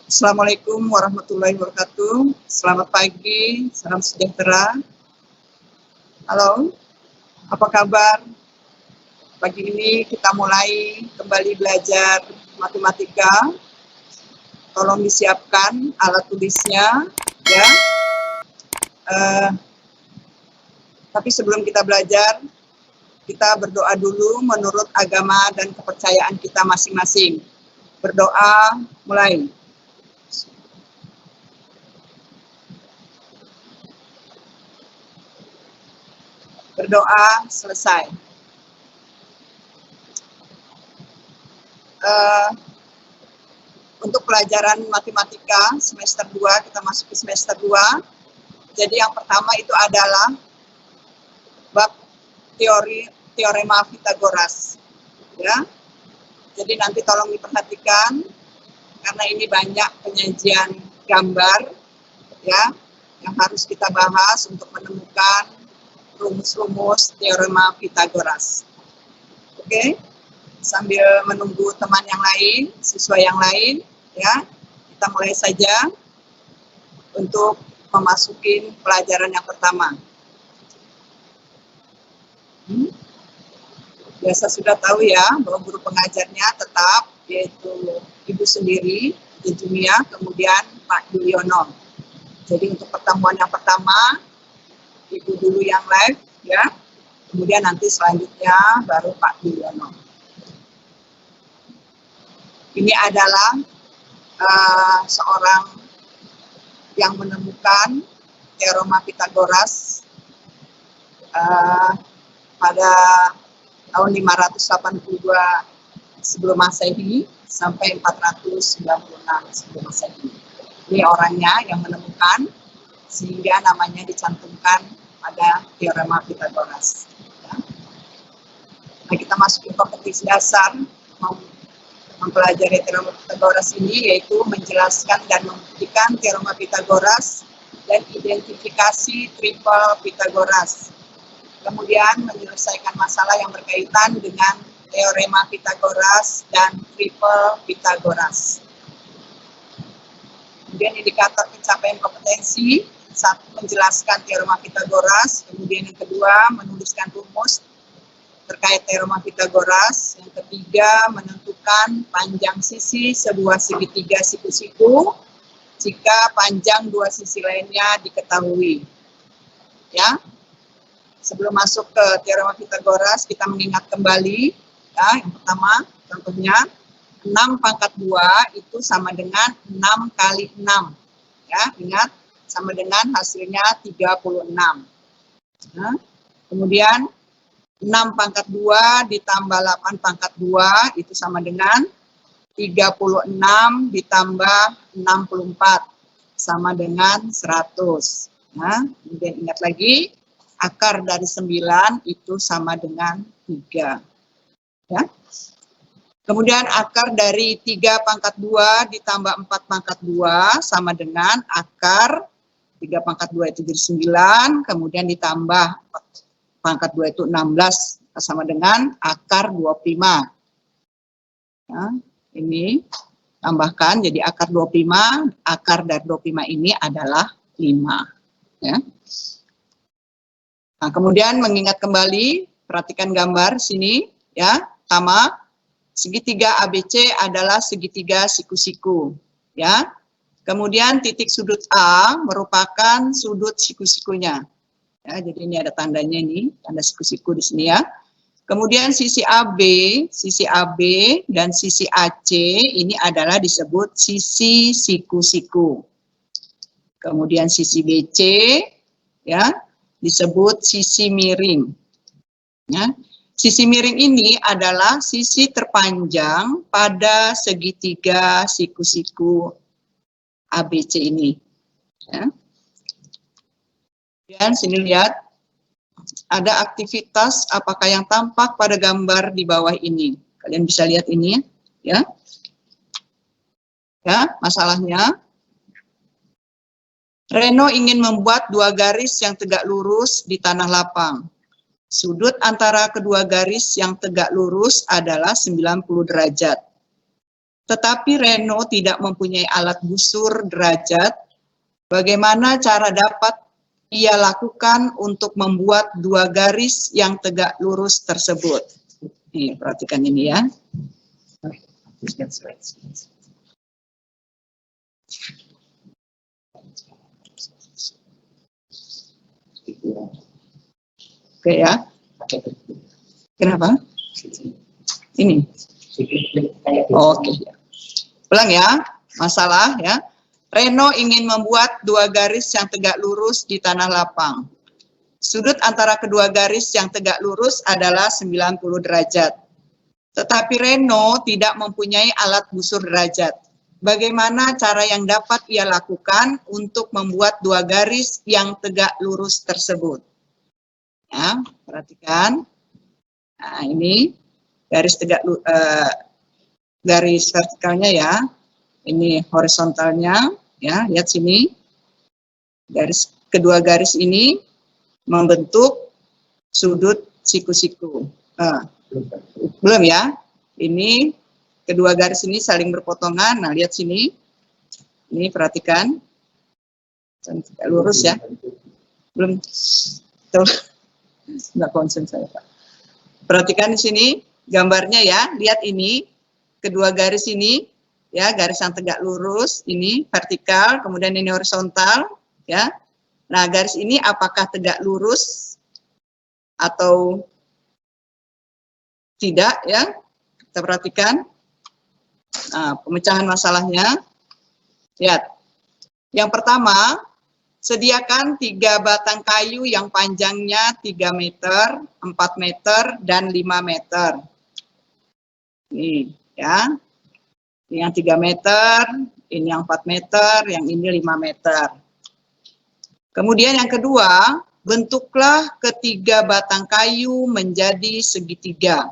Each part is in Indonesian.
Assalamualaikum warahmatullahi wabarakatuh. Selamat pagi, salam sejahtera. Halo, apa kabar? Pagi ini kita mulai kembali belajar matematika. Tolong disiapkan alat tulisnya, ya. Tapi sebelum kita belajar, kita berdoa dulu menurut agama dan kepercayaan kita masing-masing. Berdoa, mulai. Berdoa, selesai. Untuk pelajaran matematika semester 2, kita masuk ke semester 2. Jadi yang pertama itu adalah bab teorema Pythagoras. Ya. Jadi nanti tolong diperhatikan karena ini banyak penyajian gambar ya yang harus kita bahas untuk menemukan rumus-rumus teorema Pythagoras. Oke? Sambil menunggu teman yang lain, siswa yang lain, ya, kita mulai saja untuk memasuki pelajaran yang pertama. Biasa sudah tahu ya bahwa guru pengajarnya tetap yaitu Ibu sendiri, Ibu Jumia, kemudian Pak Yuliono. Jadi untuk pertemuan yang pertama, Ibu dulu yang live, ya, kemudian nanti selanjutnya baru Pak Yuliono. Ini adalah seorang yang menemukan teorema Pythagoras pada tahun 582 sebelum Masehi sampai 496 sebelum Masehi. Ini orangnya yang menemukan sehingga namanya dicantumkan pada teorema Pythagoras. Ya. Nah, kita masuk ke kompetisi dasar mempelajari teorema Pythagoras ini, yaitu menjelaskan dan membuktikan teorema Pythagoras dan identifikasi triple Pythagoras. Kemudian menyelesaikan masalah yang berkaitan dengan teorema Pythagoras dan triple Pythagoras. Kemudian indikator pencapaian kompetensi, satu menjelaskan teorema Pythagoras, kemudian yang kedua menuliskan rumus terkait teorema Pythagoras, yang ketiga menentukan panjang sisi sebuah segitiga siku-siku jika panjang dua sisi lainnya diketahui. Ya. Sebelum masuk ke teorema Pythagoras, kita mengingat kembali, ya, yang pertama, contohnya, 6 pangkat 2 itu sama dengan 6 kali 6. Ya, ingat, sama dengan hasilnya 36. Nah, kemudian, 6 pangkat 2 ditambah 8 pangkat 2 itu sama dengan 36 ditambah 64, sama dengan 100. Nah, kemudian ingat lagi, akar dari 9 itu sama dengan 3. Ya. Kemudian akar dari 3 pangkat 2 ditambah 4 pangkat 2 sama dengan akar 3 pangkat 2 itu jadi 9, kemudian ditambah pangkat 2 itu 16 sama dengan akar 25. Ya, ini tambahkan jadi akar 25, akar dari 25 ini adalah 5. Ya. Nah, kemudian mengingat kembali, perhatikan gambar sini, ya. Pertama, segitiga ABC adalah segitiga siku-siku, ya. Kemudian titik sudut A merupakan sudut siku-sikunya. Ya, jadi ini ada tandanya ini, tanda siku-siku di sini ya. Kemudian sisi AB dan sisi AC ini adalah disebut sisi siku-siku. Kemudian sisi BC, ya, disebut sisi miring. Ya. Sisi miring ini adalah sisi terpanjang pada segitiga siku-siku ABC ini. Ya. Dan sini lihat, ada aktivitas apakah yang tampak pada gambar di bawah ini. Kalian bisa lihat ini, ya. Ya, masalahnya. Reno ingin membuat 2 garis yang tegak lurus di tanah lapang. Sudut antara kedua garis yang tegak lurus adalah 90 derajat. tetapi Reno tidak mempunyai alat busur derajat, bagaimana cara dapat ia lakukan untuk membuat dua garis yang tegak lurus tersebut? Nih, perhatikan ini ya. Oke ya. Kenapa? Ini. Oke. Ulang ya. Masalah ya. Reno ingin membuat dua garis yang tegak lurus di tanah lapang. Sudut antara kedua garis yang tegak lurus adalah 90 derajat. Tetapi Reno tidak mempunyai alat busur derajat. Bagaimana cara yang dapat ia lakukan untuk membuat dua garis yang tegak lurus tersebut? Ya, perhatikan. Nah, ini garis tegak garis vertikalnya ya. Ini horizontalnya ya, lihat sini. Kedua garis ini membentuk sudut siku-siku. Belum ya. Ini kedua garis ini saling berpotongan. Nah, lihat sini. Ini perhatikan. Tegak lurus ya. Belum. Tuh. Nggak konsen saya, Pak. Perhatikan di sini gambarnya ya. Lihat ini. Kedua garis ini ya, garis yang tegak lurus ini vertikal, kemudian ini horizontal ya. Nah, garis ini apakah tegak lurus atau tidak ya? Kita perhatikan. Nah, pemecahan masalahnya. Lihat. Yang pertama, sediakan 3 batang kayu yang panjangnya 3 meter, 4 meter, dan 5 meter. Nih ya. Ini yang 3 meter, ini yang 4 meter, yang ini 5 meter. Kemudian yang kedua, bentuklah ketiga batang kayu menjadi segitiga.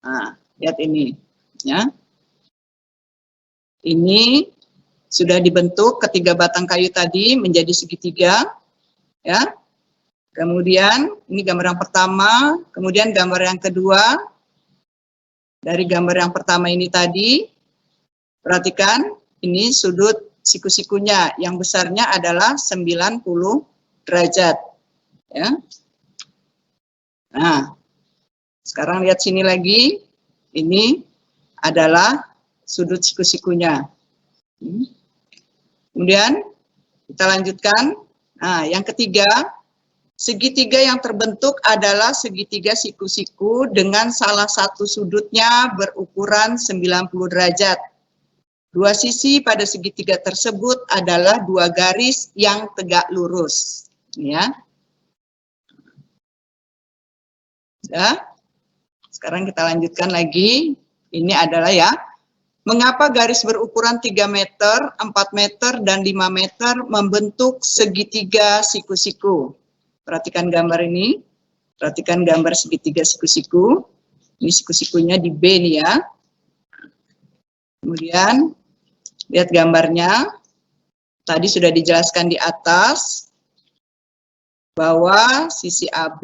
Nah, lihat ini. Ya. Ini sudah dibentuk ketiga batang kayu tadi menjadi segitiga. Ya. Kemudian, ini gambar yang pertama, kemudian gambar yang kedua. Dari gambar yang pertama ini tadi, perhatikan, ini sudut siku-sikunya, yang besarnya adalah 90 derajat. Ya. Nah, sekarang lihat sini lagi, ini adalah sudut siku-sikunya. Kemudian, kita lanjutkan. Nah, yang ketiga, segitiga yang terbentuk adalah segitiga siku-siku dengan salah satu sudutnya berukuran 90 derajat. Dua sisi pada segitiga tersebut adalah dua garis yang tegak lurus. Ya. Ya. Sekarang kita lanjutkan lagi. Ini adalah ya. Mengapa garis berukuran 3 meter, 4 meter, dan 5 meter membentuk segitiga siku-siku? Perhatikan gambar ini, perhatikan gambar segitiga siku-siku. Ini siku-sikunya di B nih ya. Kemudian, lihat gambarnya. Tadi sudah dijelaskan di atas bahwa sisi AB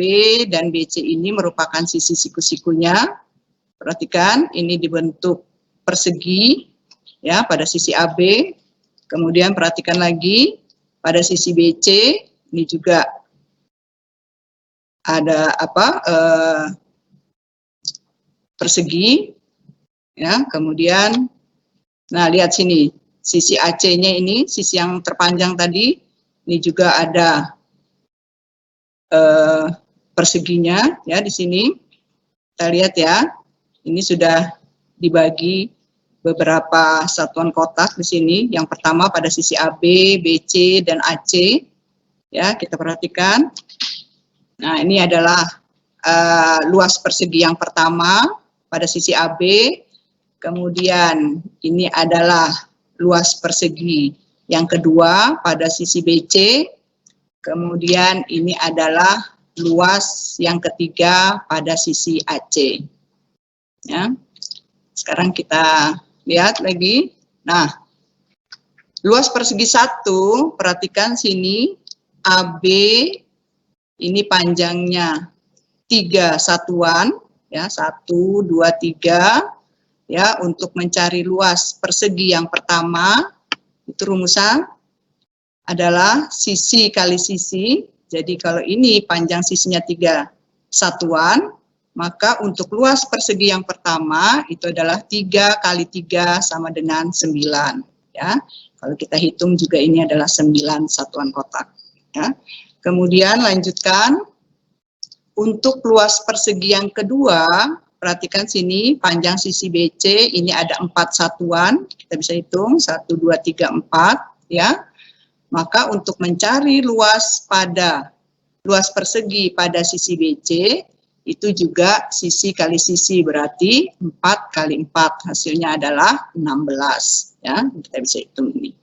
dan BC ini merupakan sisi siku-sikunya. Perhatikan, ini dibentuk persegi ya pada sisi AB. Kemudian perhatikan lagi pada sisi BC, ini juga ada persegi ya. Kemudian nah lihat sini sisi AC-nya ini, sisi yang terpanjang tadi, ini juga ada perseginya ya di sini. Kita lihat ya, ini sudah dibagi beberapa satuan kotak di sini. Yang pertama pada sisi AB, BC, dan AC ya, kita perhatikan. Nah, ini adalah luas persegi yang pertama pada sisi AB, kemudian ini adalah luas persegi yang kedua pada sisi BC, kemudian ini adalah luas yang ketiga pada sisi AC. Ya. Sekarang kita lihat lagi. Nah, luas persegi 1, perhatikan sini, AB ini panjangnya 3 satuan, ya 1, 2, 3. ya, untuk mencari luas persegi yang pertama, itu rumusan adalah sisi kali sisi. Jadi kalau ini panjang sisinya 3 satuan, maka untuk luas persegi yang pertama itu adalah 3 kali 3 sama dengan 9. Ya. Kalau kita hitung juga ini adalah 9 satuan kotak. Ya. Kemudian lanjutkan, untuk luas persegi yang kedua, perhatikan sini panjang sisi BC ini ada 4 satuan, kita bisa hitung 1, 2, 3, 4, ya. Maka untuk mencari luas persegi pada sisi BC, itu juga sisi kali sisi, berarti 4 kali 4, hasilnya adalah 16. Ya, kita bisa hitung ini.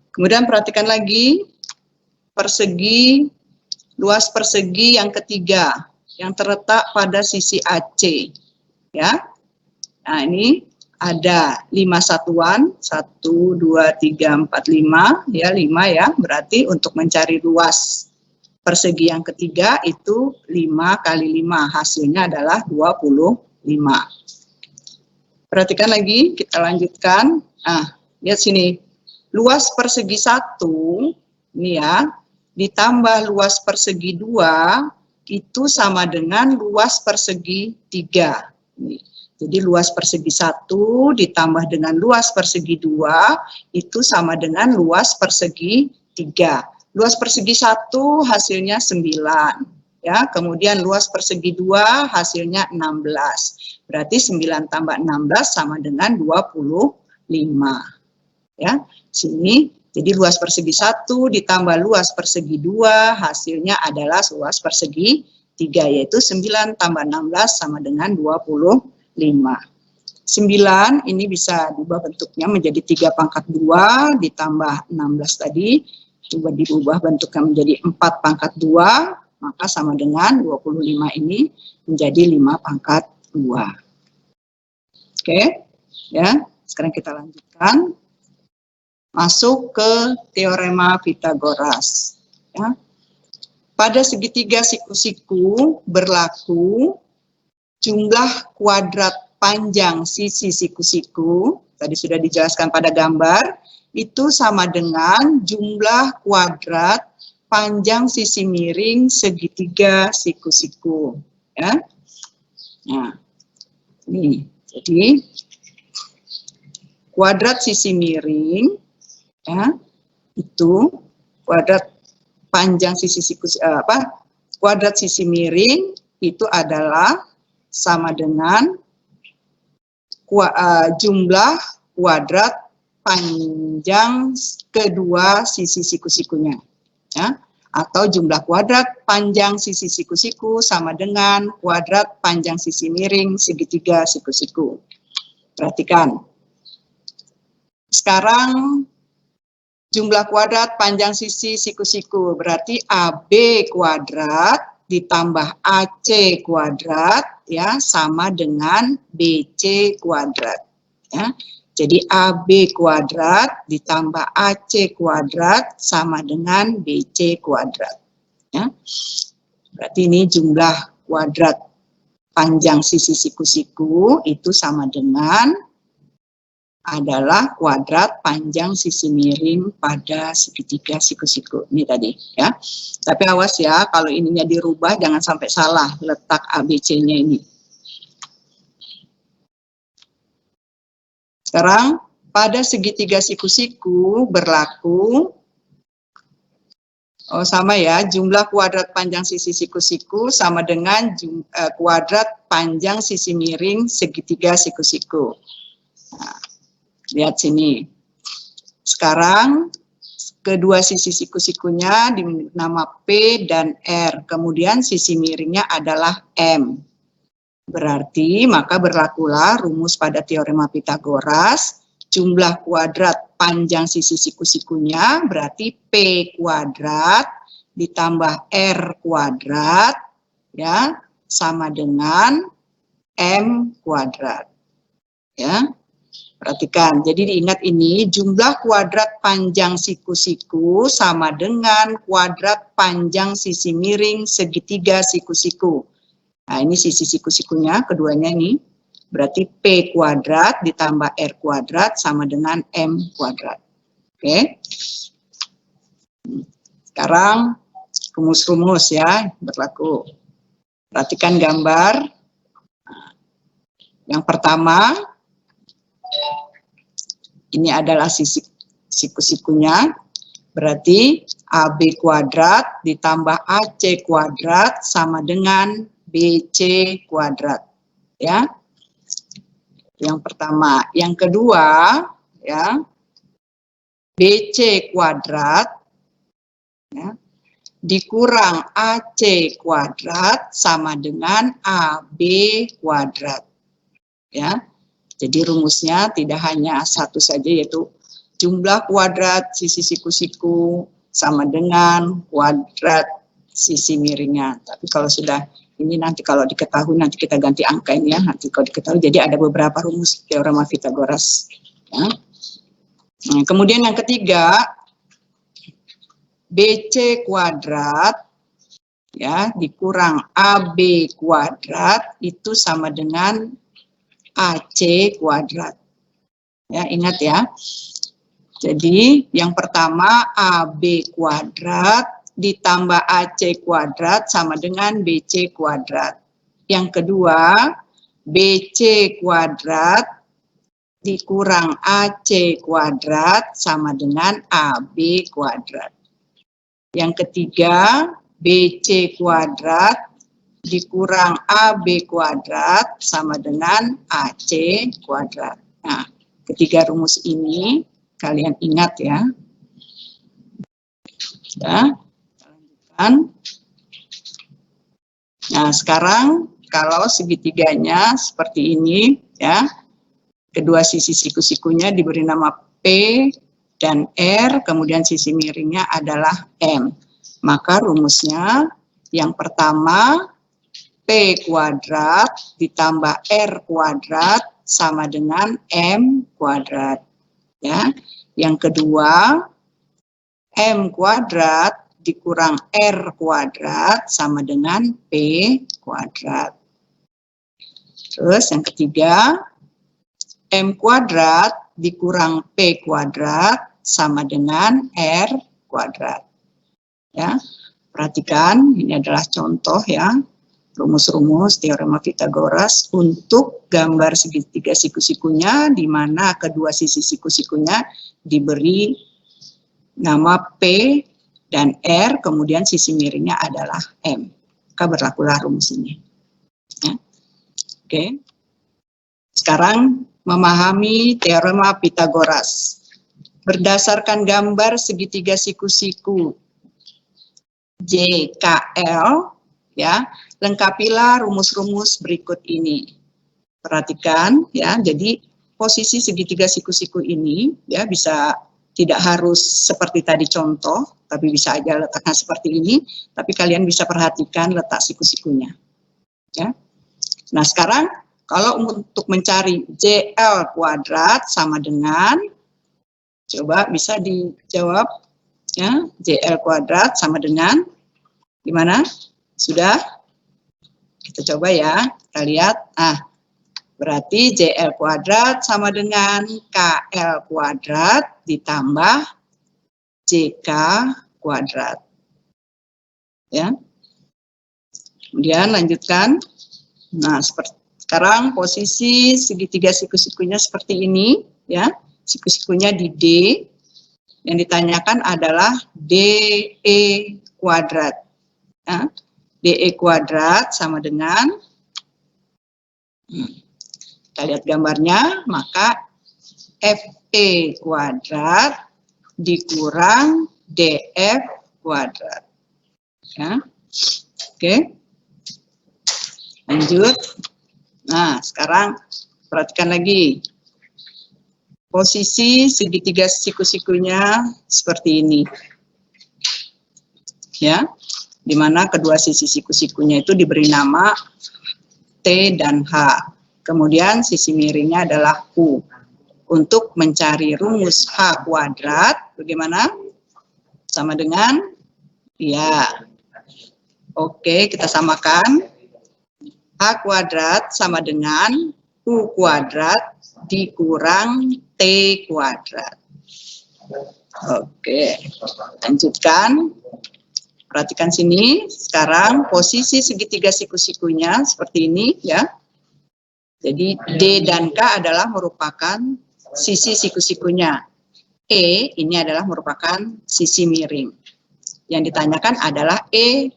Kemudian perhatikan lagi, luas persegi yang ketiga, yang terletak pada sisi AC. Ya. Nah, ini ada 5 satuan, 1, 2, 3, 4, 5, ya 5 ya, berarti untuk mencari luas persegi yang ketiga itu 5 kali 5, hasilnya adalah 25. Perhatikan lagi, kita lanjutkan, nah lihat sini, luas persegi 1, ini ya, ditambah luas persegi 2, itu sama dengan luas persegi 3, ini. Jadi luas persegi 1 ditambah dengan luas persegi 2 itu sama dengan luas persegi 3. Luas persegi 1 hasilnya 9. Ya, kemudian luas persegi 2 hasilnya 16. Berarti 9 tambah 16 sama dengan 25. Ya, sini jadi luas persegi 1 ditambah luas persegi 2 hasilnya adalah luas persegi 3, yaitu 9 tambah 16 sama dengan 25. 9 ini bisa diubah bentuknya menjadi 3 pangkat 2 ditambah 16 tadi, coba diubah bentuknya menjadi 4 pangkat 2, maka sama dengan 25 ini menjadi 5 pangkat 2. Oke, ya. Sekarang kita lanjutkan. Masuk ke teorema Pythagoras. Ya. Pada segitiga siku-siku berlaku jumlah kuadrat panjang sisi siku-siku, tadi sudah dijelaskan pada gambar, itu sama dengan jumlah kuadrat panjang sisi miring segitiga siku-siku. Ya. Nah, ini, jadi kuadrat sisi miring, ya, itu kuadrat panjang sisi kuadrat sisi miring itu adalah sama dengan jumlah kuadrat panjang kedua sisi siku-sikunya, ya, atau jumlah kuadrat panjang sisi siku-siku sama dengan kuadrat panjang sisi miring segitiga siku-siku. Perhatikan. Sekarang jumlah kuadrat panjang sisi siku-siku berarti AB kuadrat ditambah AC kuadrat, ya, sama dengan BC kuadrat. Ya. Jadi AB kuadrat ditambah AC kuadrat sama dengan BC kuadrat. Ya. Berarti ini jumlah kuadrat panjang sisi siku-siku itu sama dengan adalah kuadrat panjang sisi miring pada segitiga siku-siku. Ini tadi, ya. Tapi awas ya, kalau ininya dirubah jangan sampai salah letak ABC-nya ini. Sekarang pada segitiga siku-siku berlaku sama ya, jumlah kuadrat panjang sisi siku-siku sama dengan kuadrat panjang sisi miring segitiga siku-siku. Nah, lihat sini. Sekarang kedua sisi siku-sikunya nama P dan R. Kemudian sisi miringnya adalah M. Berarti maka berlakulah rumus pada teorema Pythagoras. Jumlah kuadrat panjang sisi siku-sikunya berarti P kuadrat ditambah R kuadrat, ya, sama dengan M kuadrat. Ya. Perhatikan, jadi diingat ini jumlah kuadrat panjang siku-siku sama dengan kuadrat panjang sisi miring segitiga siku-siku. Nah, ini sisi siku-sikunya, keduanya ini. Berarti P kuadrat ditambah R kuadrat sama dengan M kuadrat. Oke. Sekarang rumus-rumus ya berlaku. Perhatikan gambar. Yang pertama, ini adalah sisi siku-sikunya. Berarti AB kuadrat ditambah AC kuadrat sama dengan BC kuadrat. Ya. Yang pertama. Yang kedua, ya, BC kuadrat ya, dikurang AC kuadrat sama dengan AB kuadrat. Ya, jadi rumusnya tidak hanya satu saja, yaitu jumlah kuadrat sisi siku-siku sama dengan kuadrat sisi miringnya. Tapi kalau sudah ini nanti kalau diketahui nanti kita ganti angka ini ya. Nanti kalau diketahui jadi ada beberapa rumus teorema Pythagoras. Ya. Nah, kemudian yang ketiga, BC kuadrat ya dikurang AB kuadrat itu sama dengan AC kuadrat. Ya, ingat ya. Jadi yang pertama AB kuadrat ditambah AC kuadrat sama dengan BC kuadrat. Yang kedua BC kuadrat dikurang AC kuadrat sama dengan AB kuadrat. Yang ketiga BC kuadrat dikurang AB kuadrat sama dengan AC kuadrat. Nah, ketiga rumus ini kalian ingat ya. Ya, lanjutkan. Nah, sekarang kalau segitiganya seperti ini ya. Kedua sisi siku-sikunya diberi nama P dan R, kemudian sisi miringnya adalah M. Maka rumusnya yang pertama P kuadrat ditambah R kuadrat sama dengan M kuadrat. Ya. Yang kedua, M kuadrat dikurang R kuadrat sama dengan P kuadrat. Terus yang ketiga, M kuadrat dikurang P kuadrat sama dengan R kuadrat. Ya. Perhatikan, ini adalah contoh ya. Rumus-rumus teorema Pythagoras untuk gambar segitiga siku-sikunya, di mana kedua sisi siku-sikunya diberi nama P dan R, kemudian sisi miringnya adalah M. Maka berlakulah rumus ini. Ya. Oke. Sekarang memahami teorema Pythagoras. Berdasarkan gambar segitiga siku-siku JKL, ya, lengkapilah rumus-rumus berikut ini. Perhatikan ya, jadi posisi segitiga siku-siku ini ya bisa tidak harus seperti tadi contoh, tapi bisa aja letaknya seperti ini, tapi kalian bisa perhatikan letak siku-sikunya. Ya. Nah, sekarang kalau untuk mencari JL kuadrat sama dengan, coba bisa dijawab ya, JL kuadrat sama dengan gimana? Sudah? Kita coba ya, kita lihat. Ah, berarti JL kuadrat sama dengan KL kuadrat ditambah JK kuadrat. Ya. Kemudian lanjutkan. Nah, sekarang posisi segitiga siku-sikunya seperti ini, ya. Siku-sikunya di D. Yang ditanyakan adalah DE kuadrat. Ya. DE kuadrat sama dengan, kita lihat gambarnya, maka FE kuadrat dikurang DF kuadrat. Ya. Oke. Lanjut. Nah, sekarang perhatikan lagi. Posisi segitiga siku-sikunya seperti ini. Ya. Di mana kedua sisi siku-sikunya itu diberi nama T dan H. Kemudian sisi miringnya adalah U. Untuk mencari rumus H kuadrat, bagaimana? Sama dengan? Ya. Oke, kita samakan. H kuadrat sama dengan U kuadrat dikurang T kuadrat. Oke, lanjutkan. Perhatikan sini. Sekarang posisi segitiga siku-sikunya seperti ini ya. Jadi D dan K adalah merupakan sisi siku-sikunya. E ini adalah merupakan sisi miring. Yang ditanyakan adalah E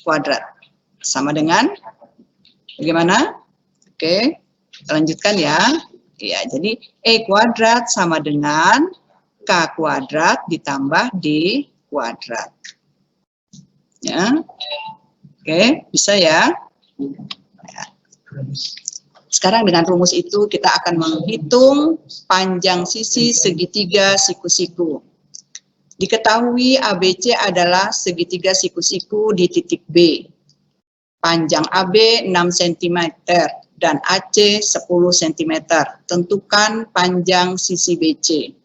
kuadrat. Sama dengan bagaimana? Oke, kita lanjutkan ya. Ya, jadi E kuadrat sama dengan K kuadrat ditambah D kuadrat. Ya. Oke, bisa ya. Sekarang dengan rumus itu kita akan menghitung panjang sisi segitiga siku-siku. Diketahui ABC adalah segitiga siku-siku di titik B. Panjang AB 6 cm dan AC 10 cm. Tentukan panjang sisi BC.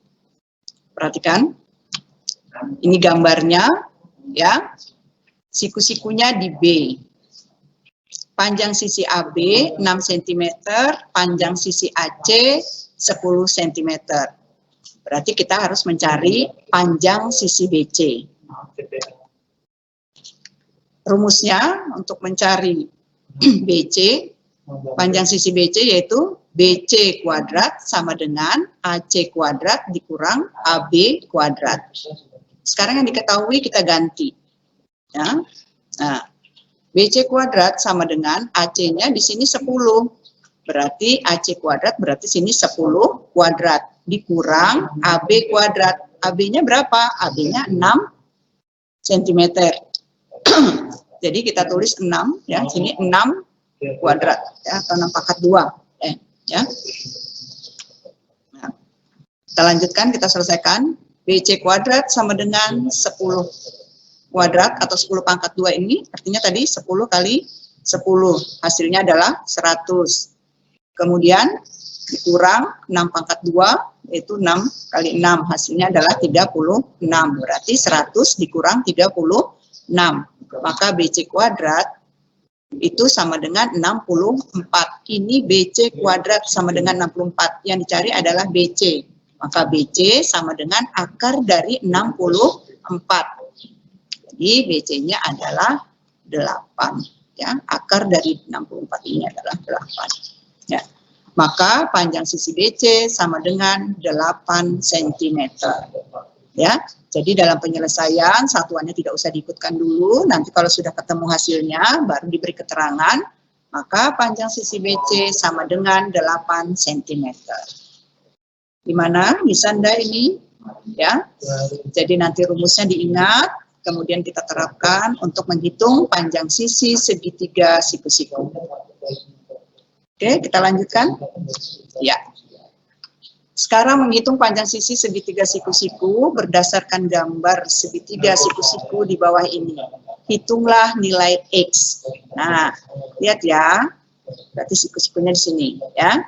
Perhatikan. Ini gambarnya ya. Siku-sikunya di B. Panjang sisi AB 6 cm, panjang sisi AC 10 cm. Berarti kita harus mencari panjang sisi BC. Rumusnya untuk mencari BC, panjang sisi BC yaitu BC kuadrat sama dengan AC kuadrat dikurang AB kuadrat. Sekarang yang diketahui kita ganti. Ya. Nah, BC kuadrat sama dengan AC-nya di sini 10. Berarti AC kuadrat berarti sini 10 kuadrat dikurang AB kuadrat. AB-nya berapa? AB-nya 6 cm. Jadi kita tulis 6 ya, sini 6 kuadrat ya atau 6 pangkat 2 ya. Nah, kita lanjutkan, kita selesaikan. BC kuadrat sama dengan 10 kuadrat atau 10 pangkat 2 ini artinya tadi 10 kali 10 hasilnya adalah 100. Kemudian dikurang 6 pangkat 2 yaitu 6 kali 6 hasilnya adalah 36. Berarti 100 dikurang 36. Maka BC kuadrat itu sama dengan 64. Ini BC kuadrat sama dengan 64. Yang dicari adalah BC. Maka BC sama dengan akar dari 64. Jadi BC-nya adalah 8 ya. Akar dari 64 ini adalah 8 ya. Maka panjang sisi BC sama dengan 8 cm ya. Jadi dalam penyelesaian satuannya tidak usah diikutkan dulu, nanti kalau sudah ketemu hasilnya baru diberi keterangan. Maka panjang sisi BC sama dengan 8 cm. Gimana? Bisa Anda ini ya? Jadi nanti rumusnya diingat. Kemudian kita terapkan untuk menghitung panjang sisi segitiga siku-siku. Oke, kita lanjutkan. Ya. Sekarang menghitung panjang sisi segitiga siku-siku berdasarkan gambar segitiga siku-siku di bawah ini. Hitunglah nilai X. Nah, lihat ya. Berarti siku-sikunya di sini ya.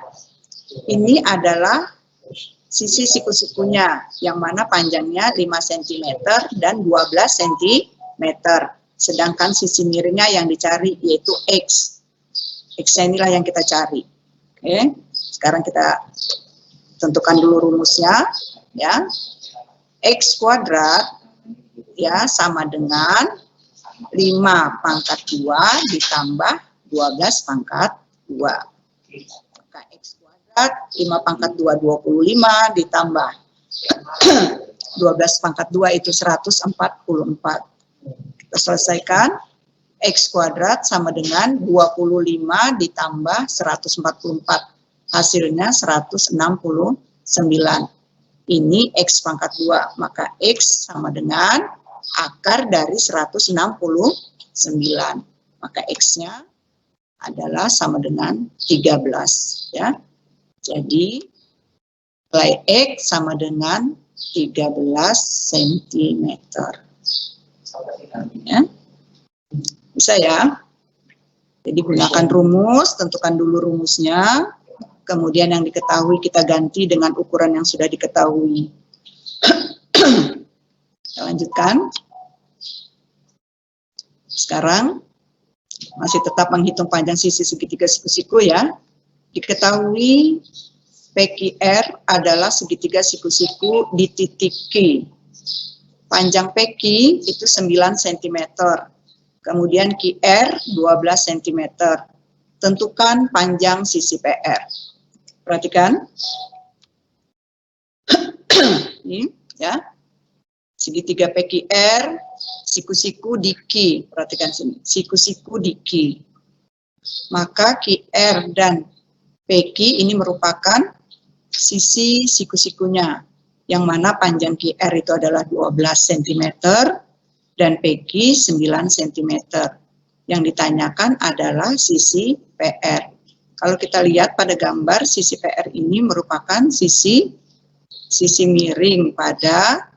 Ini adalah sisi siku-sikunya, yang mana panjangnya 5 cm dan 12 cm. Sedangkan sisi miringnya yang dicari yaitu X. X-nya inilah yang kita cari. Oke, sekarang kita tentukan dulu rumusnya. Ya, X kuadrat ya sama dengan 5 pangkat 2 ditambah 12 pangkat 2. Maka X kuadrat 5 pangkat 2 25 ditambah 12 pangkat 2 itu 144. Kita selesaikan. X kuadrat sama dengan 25 ditambah 144. Hasilnya 169. Ini X pangkat 2. Maka X sama dengan akar dari 169. Maka X-nya adalah sama dengan 13. Ya. Jadi, nilai X sama dengan 13 cm. Ya. Bisa ya? Jadi gunakan rumus, tentukan dulu rumusnya, kemudian yang diketahui kita ganti dengan ukuran yang sudah diketahui. Kita lanjutkan. Sekarang masih tetap menghitung panjang sisi segitiga siku-siku ya. Diketahui PQR adalah segitiga siku-siku di titik Q. Panjang PQ itu 9 cm. Kemudian QR 12 cm. Tentukan panjang sisi PR. Perhatikan. Ini ya. Segitiga PQR, siku-siku di Q. Perhatikan sini, siku-siku di Q. Maka QR dan PQ ini merupakan sisi siku-sikunya, yang mana panjang QR itu adalah 12 cm dan PQ 9 cm. Yang ditanyakan adalah sisi PR. Kalau kita lihat pada gambar, sisi PR ini merupakan sisi miring pada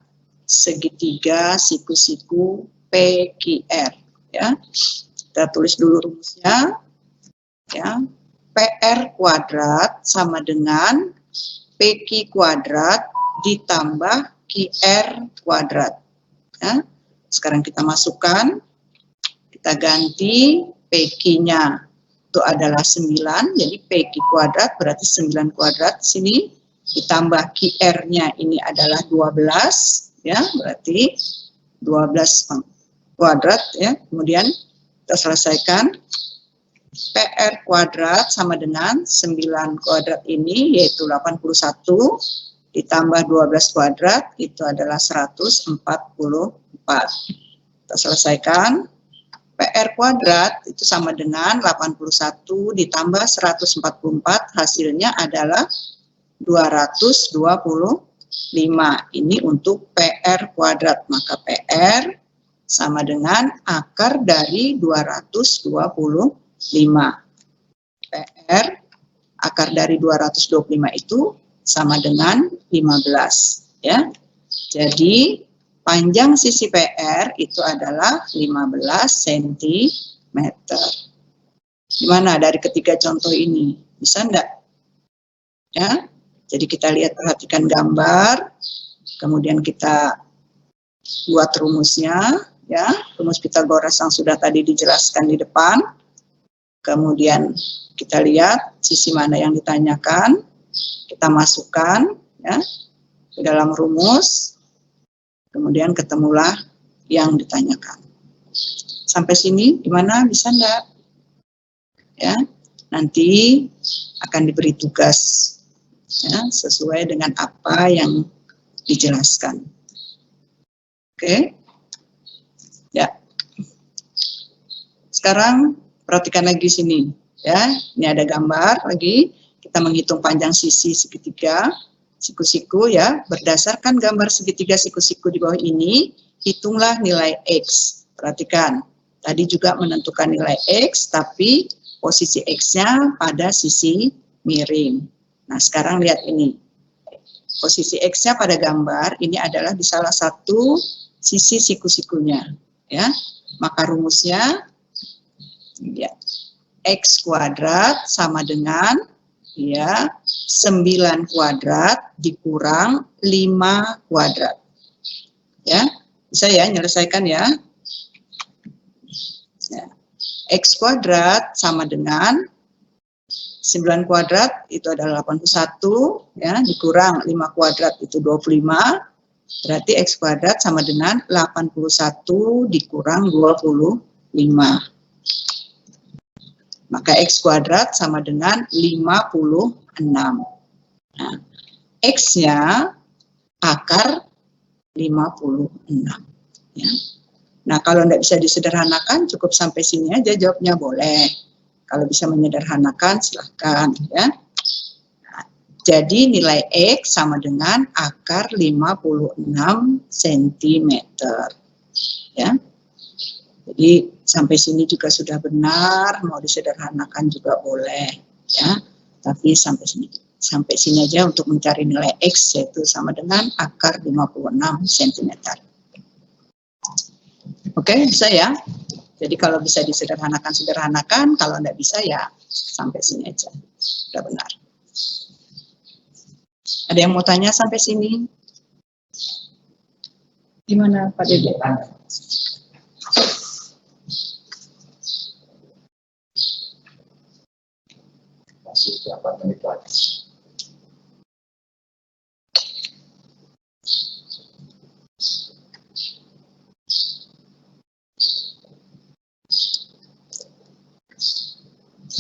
segitiga siku-siku PQR. Ya, kita tulis dulu rumusnya. Ya, PR kuadrat sama dengan PQ kuadrat ditambah QR kuadrat. Ya, sekarang kita masukkan, kita ganti PQ-nya itu adalah 9, jadi PQ kuadrat berarti 9 kuadrat sini, ditambah QR-nya ini adalah 12, ya, berarti 12 kuadrat, ya. Kemudian kita selesaikan, PR kuadrat sama dengan 9 kuadrat ini, yaitu 81, ditambah 12 kuadrat, itu adalah 144. Kita selesaikan, PR kuadrat itu sama dengan 81 ditambah 144, hasilnya adalah 225. Ini untuk PR kuadrat, maka PR sama dengan akar dari 225. PR akar dari 225 itu sama dengan 15, ya. Jadi panjang sisi PR itu adalah 15 cm. Gimana dari ketiga contoh ini? Bisa enggak? Ya. Jadi kita lihat, perhatikan gambar, kemudian kita buat rumusnya, ya. Rumus Pitagoras yang sudah tadi dijelaskan di depan. Kemudian kita lihat sisi mana yang ditanyakan, kita masukkan, ya, ke dalam rumus, kemudian ketemulah yang ditanyakan. Sampai sini gimana, bisa enggak? Ya, nanti akan diberi tugas, ya, sesuai dengan apa yang dijelaskan. Oke, ya. Sekarang perhatikan lagi sini, ya. Ini ada gambar lagi. Kita menghitung panjang sisi segitiga siku-siku, ya. Berdasarkan gambar segitiga siku-siku di bawah ini, hitunglah nilai X. Perhatikan, tadi juga menentukan nilai X, tapi posisi X-nya pada sisi miring. Nah, sekarang lihat ini. Posisi X-nya pada gambar ini adalah di salah satu sisi siku-sikunya, ya. Maka rumusnya, ya, X kuadrat sama dengan, ya, 9 kuadrat dikurang 5 kuadrat. Ya, bisa ya, menyelesaikan ya. Ya. X kuadrat sama dengan 9 kuadrat itu adalah 81, ya, dikurang 5 kuadrat itu 25. Berarti X kuadrat sama dengan 81 dikurang 25. Maka X kuadrat sama dengan 56. Nah, X-nya akar 56. Ya. Nah, kalau tidak bisa disederhanakan, cukup sampai sini aja jawabnya, boleh. Kalau bisa menyederhanakan, silahkan. Ya. Nah, jadi nilai X sama dengan akar 56 cm. Ya. Jadi sampai sini juga sudah benar, mau disederhanakan juga boleh, ya. Tapi sampai sini aja untuk mencari nilai X, yaitu sama dengan akar 56 cm. Oke, bisa ya. Jadi kalau bisa disederhanakan, sederhanakan. Kalau tidak bisa ya sampai sini aja. Sudah benar. Ada yang mau tanya sampai sini? Gimana Pak Dede?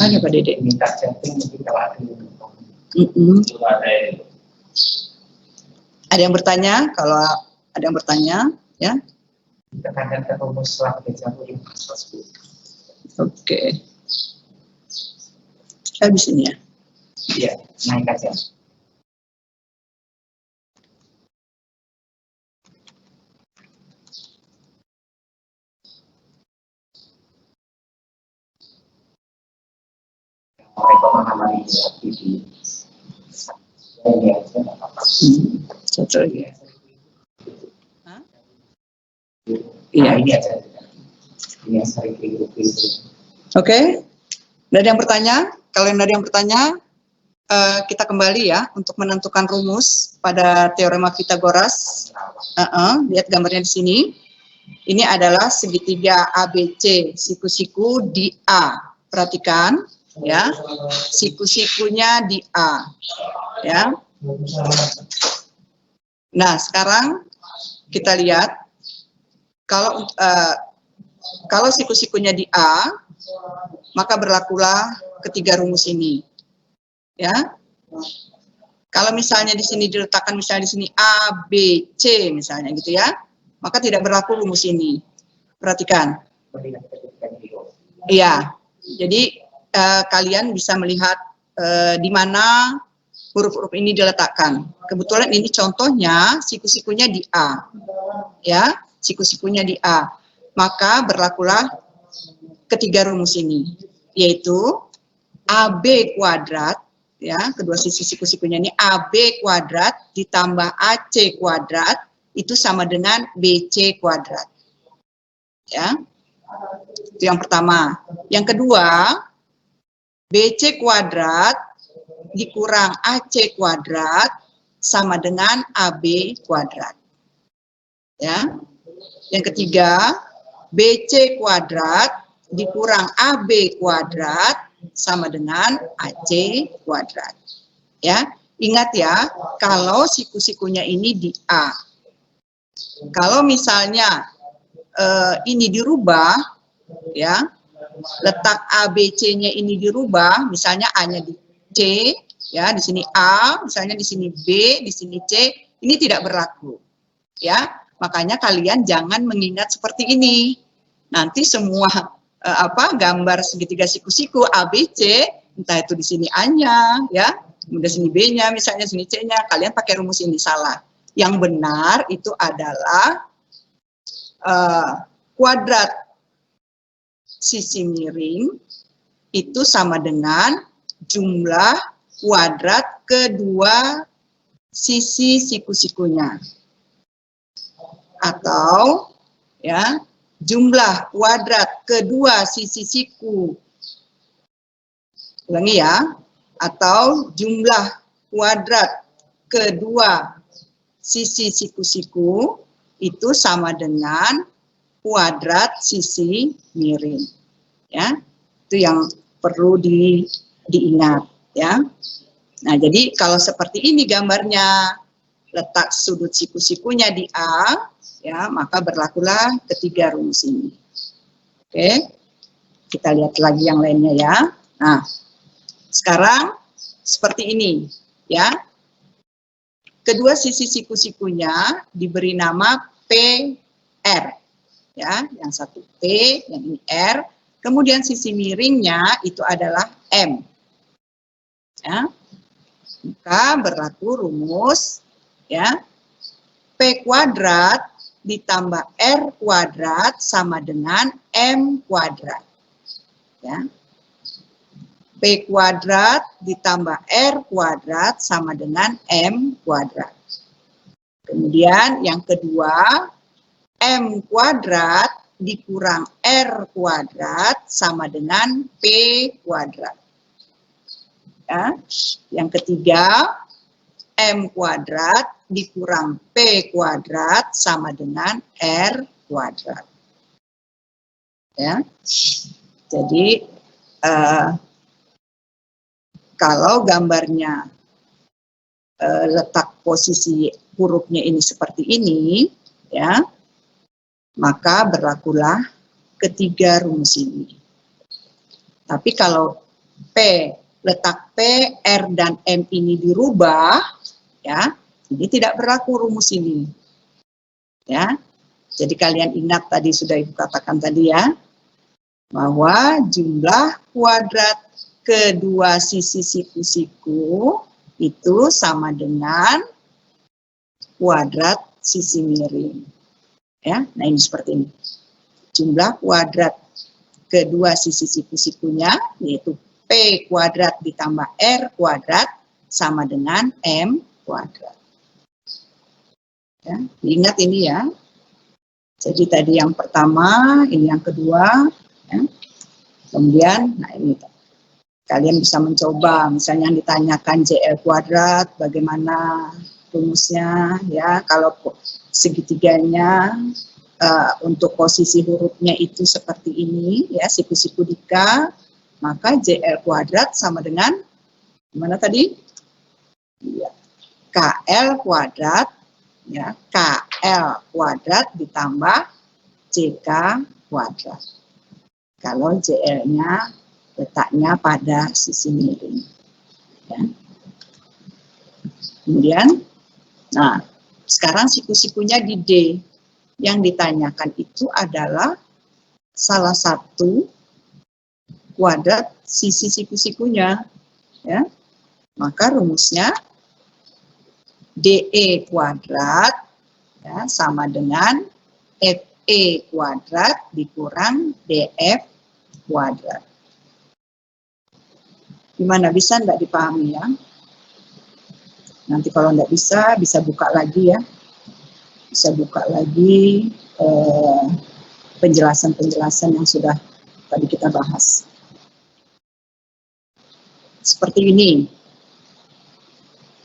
Ada Pak Dede. Minta chatting mungkin kalau ada yang Ada yang bertanya? Kalau ada yang bertanya, ya. Tekankan ke rumus setelah dejavu di pasal 10. Oke. Habis ini ya. Iya, naik aja. Pemahaman ini Satu lagi. Iya, ini aja. Ini yang sering Oke. Ada yang bertanya? Kalau ada yang bertanya, kita kembali ya untuk menentukan rumus pada teorema Pythagoras. Lihat gambarnya di sini. Ini adalah segitiga ABC, siku-siku di A. Perhatikan ya, siku-sikunya di A. Ya. Nah, sekarang kita lihat kalau siku-sikunya di A, maka berlakulah ketiga rumus ini. Ya. Kalau misalnya di sini diletakkan misalnya di sini A, B, C misalnya gitu ya, maka tidak berlaku rumus ini. Perhatikan. Iya. Jadi kalian bisa melihat di mana huruf-huruf ini diletakkan. Kebetulan ini contohnya siku-sikunya di A. Ya, siku-sikunya di A. Maka berlakulah ketiga rumus ini, yaitu AB kuadrat, ya, kedua sisi siku-sikunya ini AB kuadrat ditambah AC kuadrat itu sama dengan BC kuadrat. Ya. Itu yang pertama. Yang kedua, BC kuadrat dikurang AC kuadrat sama dengan AB kuadrat. Ya. Yang ketiga, BC kuadrat dikurang AB kuadrat sama dengan AC kuadrat. Ya, ingat ya, kalau siku-sikunya ini di A. Kalau misalnya ini dirubah, ya, letak ABC-nya ini dirubah, misalnya A-nya di C, ya, di sini A, misalnya di sini B, di sini C, ini tidak berlaku. Ya, makanya kalian jangan mengingat seperti ini. Nanti semua gambar segitiga siku-siku ABC, entah itu di sini A-nya, ya, kemudian sini B-nya, misalnya sini C-nya, kalian pakai rumus ini salah. Yang benar itu adalah kuadrat sisi miring itu sama dengan jumlah kuadrat kedua sisi siku-sikunya. Atau ya, jumlah kuadrat kedua sisi siku. Ulangi ya. Atau jumlah kuadrat kedua sisi siku-siku itu sama dengan kuadrat sisi miring. Ya. Itu yang perlu diingat ya. Nah, jadi kalau seperti ini gambarnya, letak sudut siku-sikunya di A, ya, maka berlakulah ketiga rumus ini. Oke, kita lihat lagi yang lainnya ya. Nah, sekarang seperti ini, ya. Kedua sisi siku-sikunya diberi nama PR, ya. Yang satu P, yang ini R. Kemudian sisi miringnya itu adalah M. Ya. Maka berlaku rumus, ya. P kuadrat ditambah R kuadrat sama dengan M kuadrat. Ya. P kuadrat ditambah R kuadrat sama dengan M kuadrat. Kemudian yang kedua, M kuadrat dikurang R kuadrat sama dengan P kuadrat. Ya. Yang ketiga, M kuadrat dikurang P kuadrat sama dengan R kuadrat. Ya. Jadi kalau gambarnya letak posisi hurufnya ini seperti ini, ya, maka berlakulah ketiga rumus ini. Tapi kalau P, letak P, R, dan M ini dirubah, ya, ini tidak berlaku rumus ini. Ya, jadi kalian ingat tadi sudah Ibu katakan tadi ya, bahwa jumlah kuadrat kedua sisi siku-siku itu sama dengan kuadrat sisi miring. Ya, nah ini seperti ini. Jumlah kuadrat kedua sisi siku-sikunya yaitu P kuadrat ditambah R kuadrat sama dengan M kuadrat. Ya, diingat ini ya. Jadi tadi yang pertama, ini yang kedua. Ya. Kemudian, nah ini kalian bisa mencoba, misalnya yang ditanyakan JL kuadrat, bagaimana rumusnya, ya. Kalau segitiganya untuk posisi hurufnya itu seperti ini, ya, siku-siku dika, maka JL kuadrat sama dengan, gimana tadi? Ya, KL kuadrat, ya, KL kuadrat ditambah JK kuadrat. Kalau JL-nya letaknya pada sisi miring. Ya. Kemudian, nah, sekarang siku-sikunya di D. Yang ditanyakan itu adalah salah satu kuadrat sisi siku-sikunya. Ya. Maka rumusnya DE kuadrat, ya, sama dengan FE kuadrat dikurang DF kuadrat. Gimana, bisa enggak dipahami ya? Nanti kalau enggak bisa buka lagi ya. Bisa buka lagi penjelasan-penjelasan yang sudah tadi kita bahas. Seperti ini.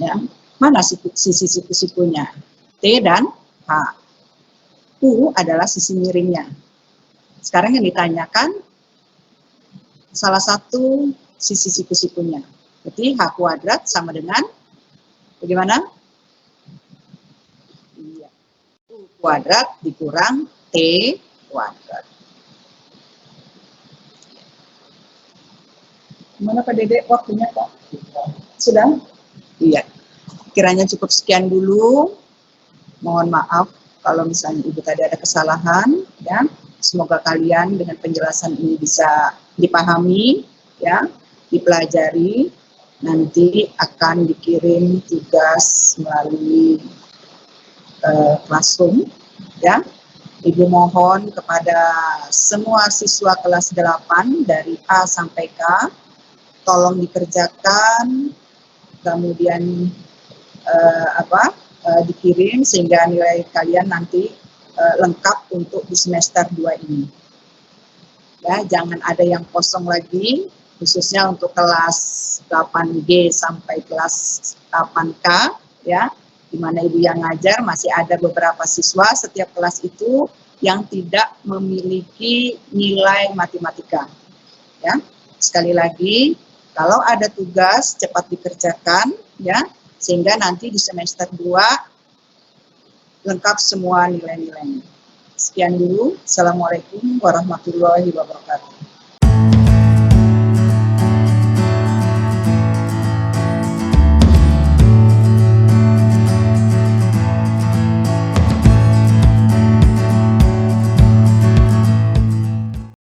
Ya. Mana sisi siku-sikunya? T dan H. U adalah sisi miringnya. Sekarang yang ditanyakan salah satu sisi siku-sikunya. Jadi H kuadrat sama dengan bagaimana? Iya. U kuadrat dikurang T kuadrat. Gimana Pak Dede waktunya Pak? Sudah? Iya. Kiranya cukup sekian dulu. Mohon maaf kalau misalnya Ibu tadi ada kesalahan, ya. Semoga kalian dengan penjelasan ini bisa dipahami, ya, dipelajari. Nanti akan dikirim tugas melalui Classroom, ya. Ibu mohon kepada semua siswa kelas 8 dari A sampai K, tolong dikerjakan, kemudian dikirim sehingga nilai kalian nanti lengkap untuk di semester 2 ini. Ya, jangan ada yang kosong lagi, khususnya untuk kelas 8G sampai kelas 8K, ya, di mana Ibu yang ngajar masih ada beberapa siswa setiap kelas itu yang tidak memiliki nilai matematika. Ya, sekali lagi, kalau ada tugas cepat dikerjakan, ya, sehingga nanti di semester 2 lengkap semua nilai-nilainya. Sekian dulu. Assalamualaikum warahmatullahi wabarakatuh.